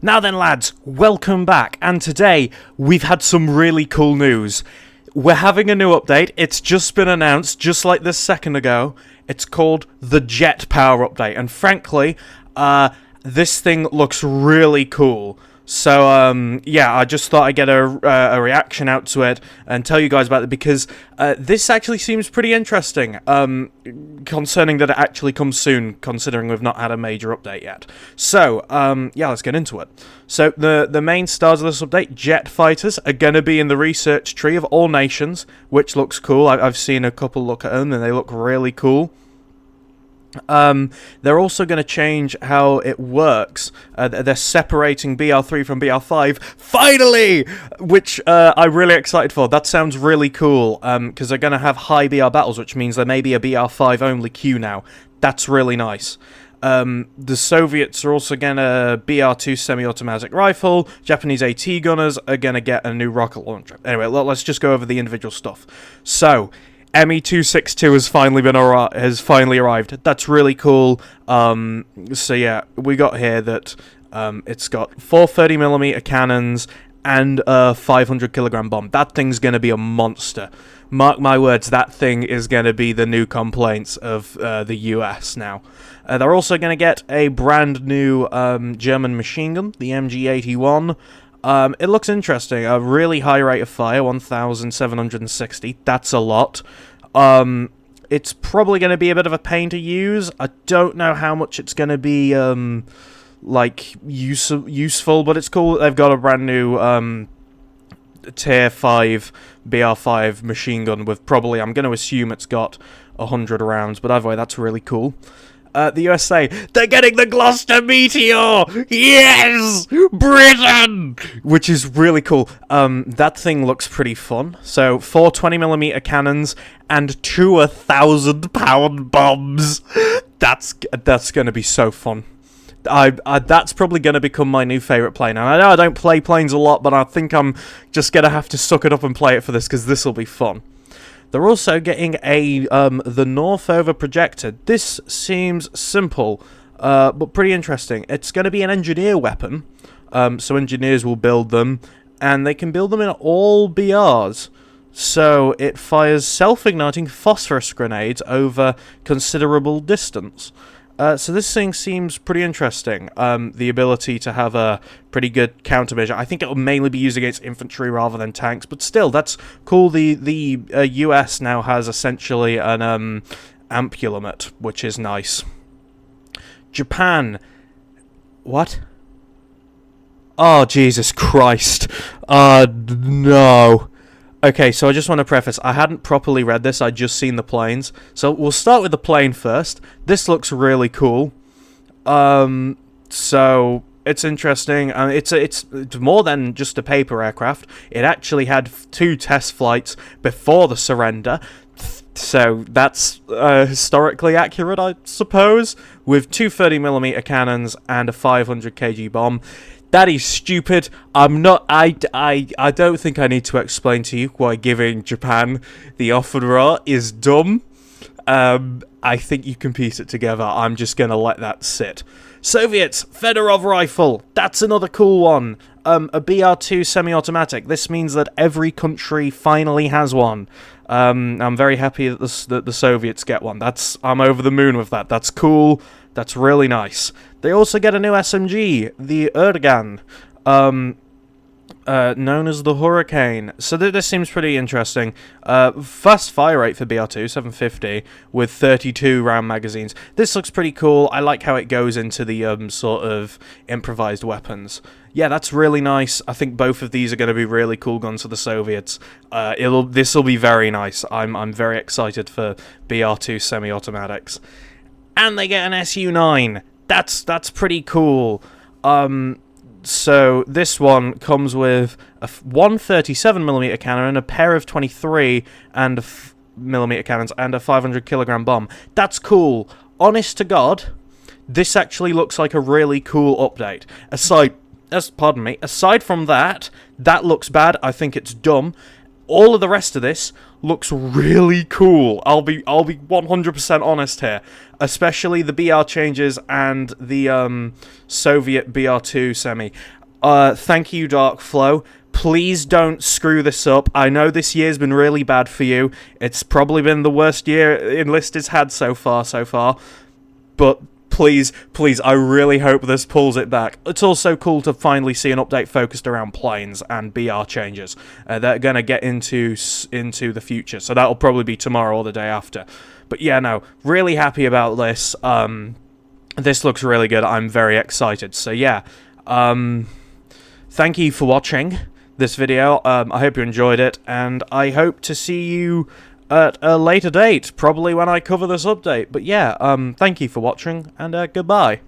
Now then, lads, welcome back, and today we've had some really cool news. We're having a new update. It's just been announced, just like this second ago. It's called the Jet Power Update, and frankly, this thing looks really cool. So, yeah, I just thought I'd get a reaction out to it and tell you guys about it, because this actually seems pretty interesting, concerning that it actually comes soon, considering we've not had a major update yet. So, yeah, let's get into it. So, the main stars of this update, jet fighters, are going to be in the research tree of all nations, which looks cool. I've seen a couple look at them, and they look really cool. They're also going to change how it works. They're separating BR3 from BR5, finally! Which I'm really excited for. That sounds really cool, because they're going to have high BR battles, which means there may be a BR5 only queue now. That's really nice. The Soviets are also going to BR2 semi-automatic rifle. Japanese AT gunners are going to get a new rocket launcher. Anyway, let's just go over the individual stuff. So, ME-262 has finally arrived. That's really cool. So yeah, we got here that it's got 4 30mm cannons and a 500kg bomb. That thing's going to be a monster. Mark my words, that thing is going to be the new complaints of the US now. They're also going to get a brand new German machine gun, the MG-81. It looks interesting. A really high rate of fire, 1,760. That's a lot. It's probably going to be a bit of a pain to use. I don't know how much it's going to be, useful, but it's cool that they've got a brand new, Tier 5 BR5 machine gun with probably, I'm going to assume it's got 100 rounds, but either way, that's really cool. The USA, they're getting the Gloucester Meteor! Yes! Britain! Which is really cool. That thing looks pretty fun. So, 4 20mm cannons and 2 1,000-pound bombs. That's going to be so fun. That's probably going to become my new favourite plane. And I know I don't play planes a lot, but I think I'm just going to have to suck it up and play it for this, because this will be fun. They're also getting the Northover projector. This seems simple, but pretty interesting. It's going to be an engineer weapon, so engineers will build them, and they can build them in all BRs. So it fires self-igniting phosphorus grenades over considerable distance. So this thing seems pretty interesting. The ability to have a pretty good countermeasure. I think it will mainly be used against infantry rather than tanks, but still, that's cool. The US now has essentially an ampulomet, which is nice. Japan. What? Oh, Jesus Christ. No. Okay, so I just want to preface, I hadn't properly read this, I'd just seen the planes. So we'll start with the plane first. This looks really cool. So it's interesting. It's more than just a paper aircraft. It actually had 2 test flights before the surrender. So that's historically accurate, I suppose, with 2 30mm cannons and a 500kg bomb. That is stupid. I don't think I need to explain to you why giving Japan the Offerer is dumb. I think you can piece it together. I'm just going to let that sit. Soviets, Fedorov rifle. That's another cool one. A BR2 semi-automatic. This means that every country finally has one. I'm very happy that the Soviets get one. I'm over the moon with that. That's cool. That's really nice. They also get a new SMG, the Erdogan, known as the Hurricane. So this seems pretty interesting. Fast fire rate for BR2, 750, with 32 round magazines. This looks pretty cool. I like how it goes into the sort of improvised weapons. Yeah, that's really nice. I think both of these are going to be really cool guns for the Soviets. This will be very nice. I'm very excited for BR2 semi-automatics. And they get an SU-9. That's pretty cool. So this one comes with one 37mm cannon, a pair of 23 and mm cannons, and a 500kg bomb. That's cool. Honest to God, this actually looks like a really cool update. Aside from that looks bad. I think it's dumb. all of the rest of this looks really cool. I'll be 100% honest here, especially the BR changes and the Soviet BR2 semi. Thank you, Dark Flow. Please don't screw this up. I know this year's been really bad for you. It's probably been the worst year Enlisted's had so far. But please, I really hope this pulls it back. It's also cool to finally see an update focused around planes and BR changes. They're going to get into the future, so that'll probably be tomorrow or the day after. But yeah, no, really happy about this. This looks really good. I'm very excited. So yeah, thank you for watching this video. I hope you enjoyed it, and I hope to see you at a later date, probably when I cover this update. But yeah, thank you for watching, and goodbye.